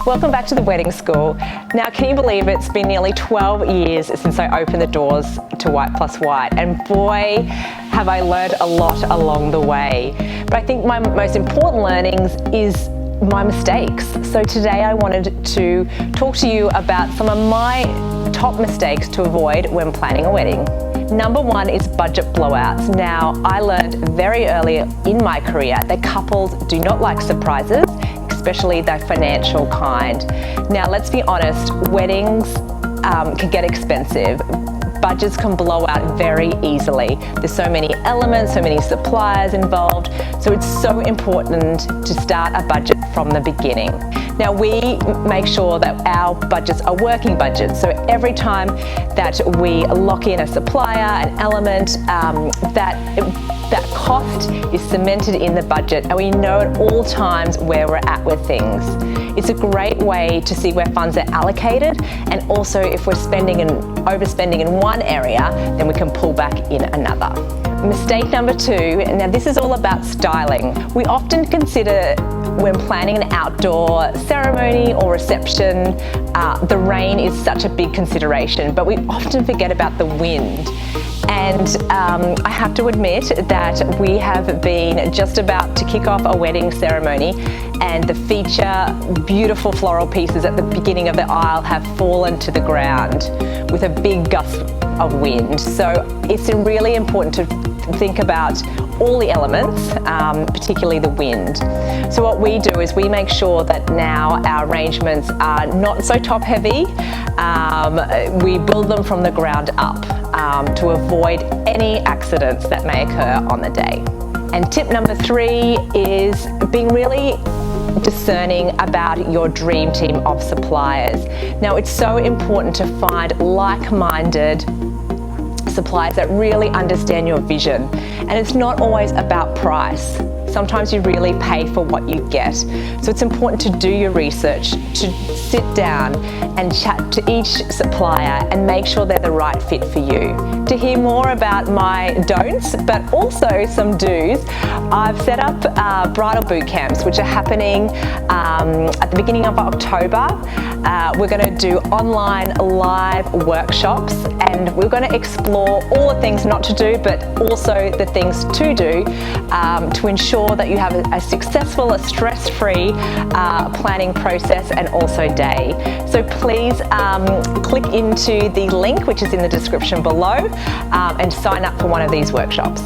Welcome back to the Wedding School. Now, can you believe it's been nearly 12 years since I opened the doors to white+white, and boy, have I learned a lot along the way. But I think my most important learnings is my mistakes. So today I wanted to talk to you about some of my top mistakes to avoid when planning a wedding. Number one is budget blowouts. Now, I learned very early in my career that couples do not like surprises, especially the financial kind. Now, let's be honest, weddings can get expensive. Budgets can blow out very easily. There's so many elements, so many suppliers involved, so it's so important to start a budget from the beginning. Now, we make sure that our budgets are working budgets, so every time that we lock in a supplier, an element, that cost is cemented in the budget, and we know at all times where we're at with things. It's a great way to see where funds are allocated, and also if we're spending and overspending in one area, then we can pull back in another. Mistake number two, now this is all about styling. We often consider when planning an outdoor ceremony or reception, the rain is such a big consideration, but we often forget about the wind. And I have to admit that we have been just about to kick off a wedding ceremony, and the feature beautiful floral pieces at the beginning of the aisle have fallen to the ground with a big gust of wind. So it's really important to think about all the elements, particularly the wind. So what we do is we make sure that now our arrangements are not so top heavy. We build them from the ground up to avoid any accidents that may occur on the day. And tip number three is being really discerning about your dream team of suppliers. Now, it's so important to find like-minded suppliers that really understand your vision. And it's not always about price. Sometimes you really pay for what you get. So it's important to do your research, to sit down and chat to each supplier and make sure they're the right fit for you. To hear more about my don'ts, but also some do's, I've set up bridal boot camps, which are happening at the beginning of October. We're going to do online live workshops, and we're going to explore all the things not to do, but also the things to do to ensure that you have a successful, a stress-free planning process and also day. So please click into the link which is in the description below and sign up for one of these workshops.